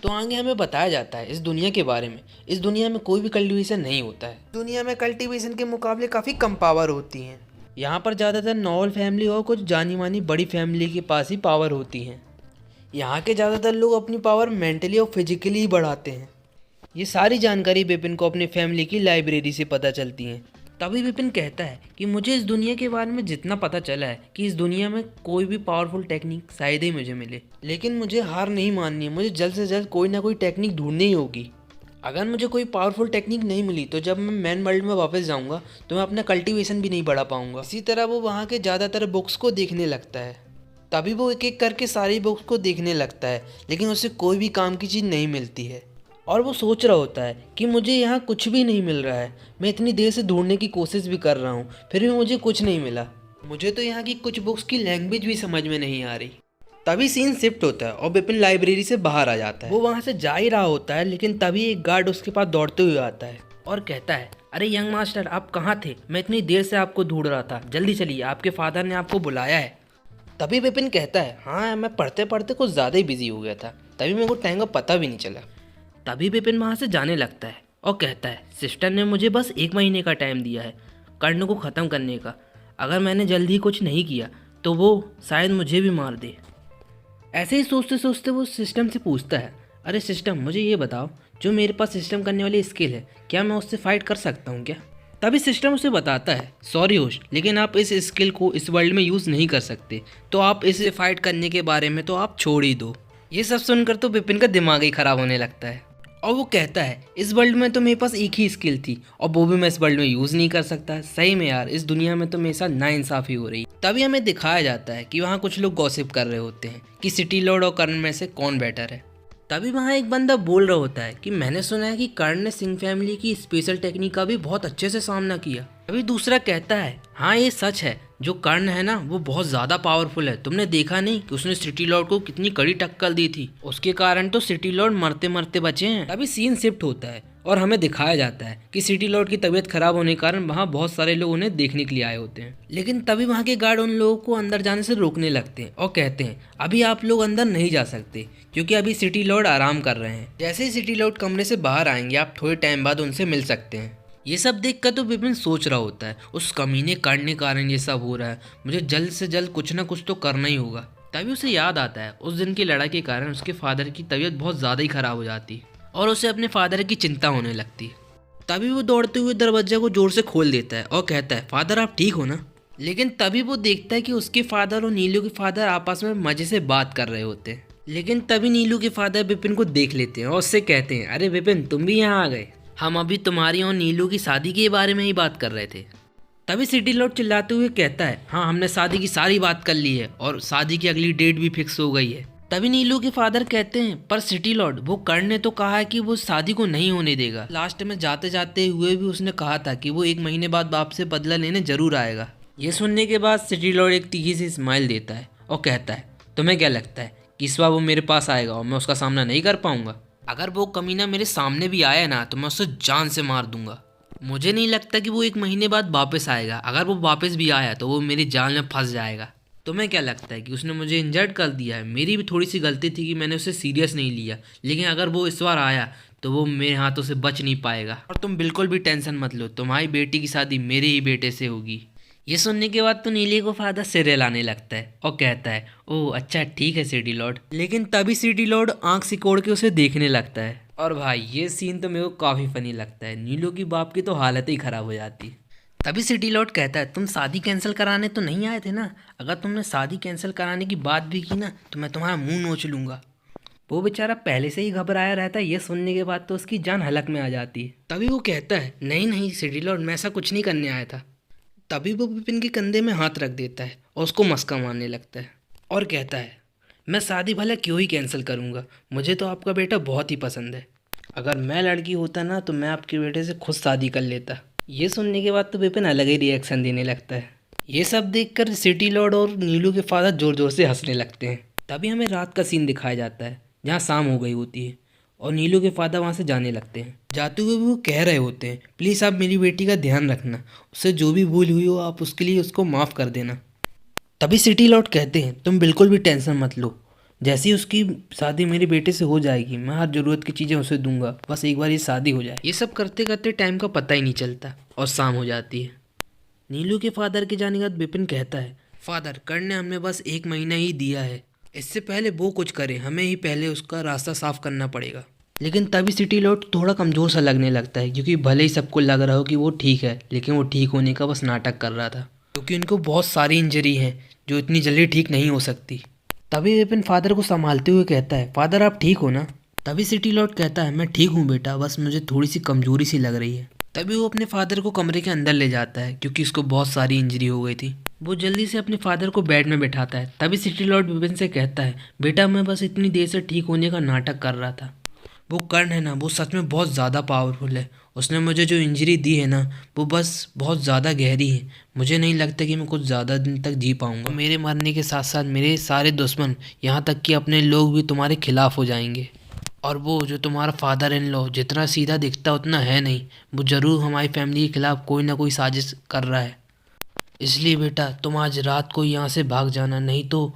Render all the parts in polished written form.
तो आगे हमें बताया जाता है इस दुनिया के बारे में। इस दुनिया में कोई भी कल्टीवेशन नहीं होता है। दुनिया में कल्टीवेशन के मुकाबले काफ़ी कम पावर होती हैं। यहाँ पर ज़्यादातर नॉर्मल फैमिली और कुछ जानी मानी बड़ी फैमिली के पास ही पावर होती हैं। यहाँ के ज़्यादातर लोग अपनी पावर मेंटली और फिजिकली ही बढ़ाते हैं। ये सारी जानकारी विपिन को अपनी फैमिली की लाइब्रेरी से पता चलती हैं। तभी विपिन कहता है कि मुझे इस दुनिया के बारे में जितना पता चला है कि इस दुनिया में कोई भी पावरफुल टेक्निक शायद ही मुझे मिले, लेकिन मुझे हार नहीं माननी है। मुझे जल्द से जल्द कोई ना कोई टेक्निक ढूंढनी ही होगी। अगर मुझे कोई पावरफुल टेक्निक नहीं मिली तो जब मैं मैन वर्ल्ड में वापस जाऊंगा तो मैं अपना कल्टीवेशन भी नहीं बढ़ा पाऊंगा। इसी तरह वो वहाँ के ज़्यादातर बुक्स को देखने लगता है। तभी वो एक एक करके सारी बुक्स को देखने लगता है, लेकिन उसे कोई भी काम की चीज़ नहीं मिलती है। और वो सोच रहा होता है कि मुझे यहाँ कुछ भी नहीं मिल रहा है। मैं इतनी देर से ढूंढने की कोशिश भी कर रहा हूँ, फिर भी मुझे कुछ नहीं मिला। मुझे तो यहाँ की कुछ बुक्स की लैंग्वेज भी समझ में नहीं आ रही। तभी सीन शिफ्ट होता है और विपिन लाइब्रेरी से बाहर आ जाता है। वो वहाँ से जा ही रहा होता है, लेकिन तभी एक गार्ड उसके पास दौड़ते हुए आता है और कहता है, अरे यंग मास्टर, आप कहाँ थे? मैं इतनी देर से आपको ढूंढ रहा था, जल्दी चलिए, आपके फादर ने आपको बुलाया है। तभी विपिन कहता है, हाँ मैं पढ़ते पढ़ते कुछ ज़्यादा ही बिजी हो गया था, तभी मेरे को टाइम का पता भी नहीं चला। तभी विपिन वहाँ से जाने लगता है और कहता है, सिस्टर ने मुझे बस 1 महीने का टाइम दिया है कर्ण को ख़त्म करने का। अगर मैंने जल्दी कुछ नहीं किया तो वो शायद मुझे भी मार दे। ऐसे ही सोचते सोचते वो सिस्टम से पूछता है, अरे सिस्टम, मुझे ये बताओ, जो मेरे पास सिस्टम करने वाली स्किल है, क्या मैं उससे फाइट कर सकता हूँ क्या? तभी सिस्टम उसे बताता है, सॉरी होस्ट, लेकिन आप इस स्किल को इस वर्ल्ड में यूज़ नहीं कर सकते, तो आप इसे फाइट करने के बारे में तो आप छोड़ ही दो। ये सब सुनकर तो विपिन का दिमाग ही ख़राब होने लगता है और वो कहता है, इस वर्ल्ड में तो मेरे पास एक ही स्किल थी और वो भी मैं इस वर्ल्ड में यूज़ नहीं कर सकता। सही में यार, इस दुनिया में तो मेरे साथ नाइंसाफ़ी हो रही। तभी हमें दिखाया जाता है कि वहाँ कुछ लोग गॉसिप कर रहे होते हैं कि सिटी लॉर्ड और कर्ण में से कौन बेटर है। तभी वहाँ एक बंदा बोल रहा होता है कि मैंने सुना है कि कर्ण ने सिंह फैमिली की स्पेशल टेक्निक का भी बहुत अच्छे से सामना किया। तभी दूसरा कहता है, हाँ ये सच है, जो कर्ण है ना वो बहुत ज़्यादा पावरफुल है। तुमने देखा नहीं कि उसने सिटी लॉर्ड को कितनी कड़ी टक्कर दी थी, उसके कारण तो सिटी लॉर्ड मरते मरते बचे हैं। तभी सीन शिफ्ट होता है और हमें दिखाया जाता है कि सिटी लॉर्ड की तबीयत खराब होने के कारण वहाँ बहुत सारे लोग उन्हें देखने के लिए आए होते हैं, लेकिन तभी वहाँ के गार्ड उन लोगों को अंदर जाने से रोकने लगते हैं और कहते हैं, अभी आप लोग अंदर नहीं जा सकते क्योंकि अभी सिटी लॉर्ड आराम कर रहे हैं। जैसे ही सिटी लॉर्ड कमरे से बाहर आएंगे आप थोड़े टाइम बाद उनसे मिल सकते हैं। ये सब देखकर तो विपिन सोच रहा होता है, उस कमीने काटने के कारण ये सब हो रहा है, मुझे जल्द से जल्द कुछ ना कुछ तो करना ही होगा। तभी उसे याद आता है उस दिन की लड़ाई के कारण उसके फादर की तबीयत बहुत ज़्यादा ही खराब हो जाती और उसे अपने फादर की चिंता होने लगती। तभी वो दौड़ते हुए दरवाजा को जोर से खोल देता है और कहता है, फादर आप ठीक हो ना? लेकिन तभी वो देखता है कि उसके फादर और नीलू के फादर आपस में मज़े से बात कर रहे होते हैं। लेकिन तभी नीलू के फादर विपिन को देख लेते हैं और उससे कहते हैं, अरे विपिन, तुम भी यहाँ आ गए, हम अभी तुम्हारी और नीलू की शादी के बारे में ही बात कर रहे थे। तभी सिटी लॉर्ड चिल्लाते हुए कहता है, हाँ हमने शादी की सारी बात कर ली है और शादी की अगली डेट भी फिक्स हो गई है। तभी नीलू के फादर कहते हैं, पर सिटी लॉर्ड, वो कर्ण ने तो कहा है कि वो शादी को नहीं होने देगा। लास्ट में जाते जाते हुए भी उसने कहा था कि वो 1 महीने बाद बाप से बदला लेने जरूर आएगा। ये सुनने के बाद सिटी लॉर्ड एक तीखी सी स्माइल देता है और कहता है, तुम्हें क्या लगता है कि इस बार वो मेरे पास आएगा और मैं उसका सामना नहीं कर पाऊंगा? अगर वो कमीना मेरे सामने भी आया ना तो मैं उसे जान से मार दूंगा। मुझे नहीं लगता कि वो 1 महीने बाद वापस आएगा। अगर वो वापस भी आया तो वो मेरी जाल में फंस जाएगा। तुम्हें क्या लगता है कि उसने मुझे इंजर्ड कर दिया है? मेरी भी थोड़ी सी गलती थी कि मैंने उसे सीरियस नहीं लिया, लेकिन अगर वो इस बार आया तो वो मेरे हाथों से बच नहीं पाएगा। और तुम बिल्कुल भी टेंशन मत लो, तुम्हारी बेटी की शादी मेरे ही बेटे से होगी। ये सुनने के बाद तो नीली को फादर सिरे लाने लगता है और कहता है, ओह अच्छा ठीक है सिटी लॉर्ड। लेकिन तभी सिटी लॉर्ड आंख सिकोड़ के उसे देखने लगता है और भाई ये सीन तो मेरे को काफ़ी फनी लगता है। नीलू की बाप की तो हालत ही ख़राब हो जाती है। तभी सिटी लॉर्ड कहता है, तुम शादी कैंसिल कराने तो नहीं आए थे ना? अगर तुमने शादी कैंसिल कराने की बात भी की ना तो मैं तुम्हारा मुंह नोच लूँगा। वो बेचारा पहले से ही घबराया रहता है, ये सुनने के बाद तो उसकी जान हलक में आ जाती है। तभी वो कहता है, नहीं नहीं सिटी लॉर्ड, मैं ऐसा कुछ नहीं करने आया था। तभी वो विपिन के कंधे में हाथ रख देता है और उसको मस्का मारने लगता है और कहता है, मैं शादी भला क्यों ही कैंसिल करूँगा, मुझे तो आपका बेटा बहुत ही पसंद है। अगर मैं लड़की होता ना तो मैं आपके बेटे से खुद शादी कर लेता। ये सुनने के बाद तो विपिन अलग ही रिएक्शन देने लगता है। ये सब देखकर सिटी लॉर्ड और नीलू के फादर ज़ोर ज़ोर से हंसने लगते हैं। तभी हमें रात का सीन दिखाया जाता है जहाँ शाम हो गई होती है और नीलू के फादर वहाँ से जाने लगते हैं। जाते हुए वो कह रहे होते हैं, प्लीज़ आप मेरी बेटी का ध्यान रखना, उससे जो भी भूल हुई हो आप उसके लिए उसको माफ़ कर देना। तभी सिटी लॉर्ड कहते हैं, तुम बिल्कुल भी टेंशन मत लो, जैसे ही उसकी शादी मेरे बेटे से हो जाएगी मैं हर ज़रूरत की चीज़ें उसे दूंगा, बस एक बार ये शादी हो जाए। ये सब करते करते टाइम का पता ही नहीं चलता और शाम हो जाती है। नीलू के फादर के जाने के बाद विपिन कहता है, फादर कर ने हमें बस 1 महीना ही दिया है, इससे पहले वो कुछ करे हमें ही पहले उसका रास्ता साफ करना पड़ेगा। लेकिन तभी सिटी लॉर्ड थोड़ा कमज़ोर सा लगने लगता है, क्योंकि भले ही सबको लग रहा हो कि वो ठीक है, लेकिन वो ठीक होने का बस नाटक कर रहा था, क्योंकि उनको बहुत सारी इंजरी है जो इतनी जल्दी ठीक नहीं हो सकती। तभी विपिन फादर को संभालते हुए कहता है, फादर आप ठीक हो ना? तभी सिटी लॉर्ड कहता है, मैं ठीक हूँ बेटा, बस मुझे थोड़ी सी कमजोरी सी लग रही है। तभी वो अपने फादर को कमरे के अंदर ले जाता है, क्योंकि उसको बहुत सारी इंजरी हो गई थी। वो जल्दी से अपने फादर को बेड में बैठाता है। तभी सिटी लॉर्ड विपिन से कहता है, बेटा मैं बस इतनी देर से ठीक होने का नाटक कर रहा था। वो कर्ण है ना, वो सच में बहुत ज़्यादा पावरफुल है। उसने मुझे जो इंजरी दी है ना, वो बस बहुत ज़्यादा गहरी है। मुझे नहीं लगता कि मैं कुछ ज़्यादा दिन तक जी पाऊँगा। मेरे मरने के साथ साथ मेरे सारे दुश्मन, यहाँ तक कि अपने लोग भी तुम्हारे खिलाफ हो जाएंगे। और वो जो तुम्हारा फादर इन लॉ जितना सीधा दिखता उतना है नहीं, वो ज़रूर हमारी फैमिली के खिलाफ कोई ना कोई साजिश कर रहा है। इसलिए बेटा तुम आज रात को यहाँ से भाग जाना, नहीं तो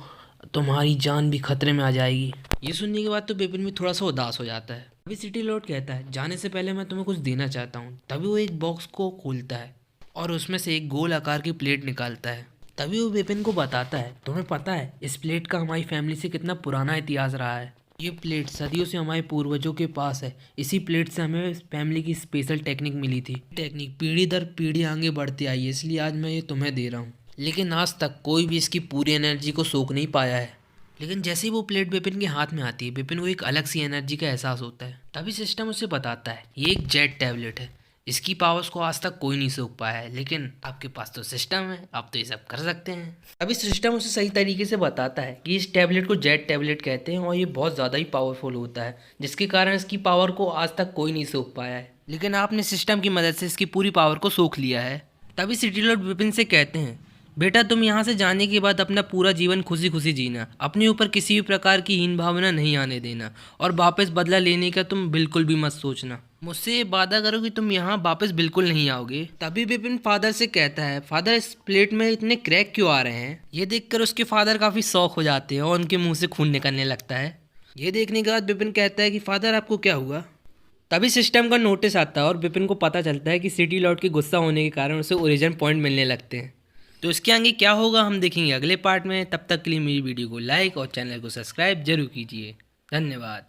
तुम्हारी जान भी खतरे में आ जाएगी। ये सुनने के बाद तो विपिन भी थोड़ा सा उदास हो जाता है। अभी सिटी लॉर्ड कहता है, जाने से पहले मैं तुम्हें कुछ देना चाहता हूँ। तभी वो एक बॉक्स को खोलता है और उसमें से एक गोल आकार की प्लेट निकालता है। तभी वो विपिन को बताता है, तुम्हें पता है इस प्लेट का हमारी फैमिली से कितना पुराना इतिहास रहा है। ये प्लेट सदियों से हमारे पूर्वजों के पास है। इसी प्लेट से हमें फैमिली की स्पेशल टेक्निक मिली थी। टेक्निक पीढ़ी दर पीढ़ी आगे बढ़ती आई है, इसलिए आज मैं ये तुम्हें दे रहा हूँ। लेकिन आज तक कोई भी इसकी पूरी एनर्जी को सोख नहीं पाया है। लेकिन जैसे ही वो प्लेट विपिन के हाथ में आती है, विपिन को एक अलग सी एनर्जी का एहसास होता है। तभी सिस्टम उसे बताता है, ये एक जेट टैबलेट है, इसकी पावर्स को आज तक कोई नहीं सोख पाया है, लेकिन आपके पास तो सिस्टम है, आप तो ये सब कर सकते हैं। अभी सिस्टम उसे सही तरीके से बताता है कि इस टैबलेट को जेट टैबलेट कहते हैं और ये बहुत ज़्यादा ही पावरफुल होता है, जिसके कारण इसकी पावर को आज तक कोई नहीं सोख पाया है। लेकिन आपने सिस्टम की मदद से इसकी पूरी पावर को सोख लिया है। तभी सिटी लॉर्ड विपिन से कहते हैं, बेटा तुम यहाँ से जाने के बाद अपना पूरा जीवन खुशी खुशी जीना, अपने ऊपर किसी भी प्रकार की हीन भावना नहीं आने देना, और वापस बदला लेने का तुम बिल्कुल भी मत सोचना। मुझसे ये वादा करो कि तुम यहाँ वापस बिल्कुल नहीं आओगे। तभी विपिन फादर से कहता है, फादर इस प्लेट में इतने क्रैक क्यों आ रहे हैं? ये देखकर उसके फादर काफ़ी शौक हो जाते हैं और उनके मुंह से खून निकलने लगता है। ये देखने के बाद विपिन कहता है कि फादर आपको क्या हुआ? तभी सिस्टम का नोटिस आता है और विपिन को पता चलता है कि सिटी लॉर्ड के गुस्सा होने के कारण उसे ओरिजिन पॉइंट मिलने लगते हैं। तो इसके आगे क्या होगा हम देखेंगे अगले पार्ट में। तब तक के लिए मेरी वीडियो को लाइक और चैनल को सब्सक्राइब जरूर कीजिए। धन्यवाद।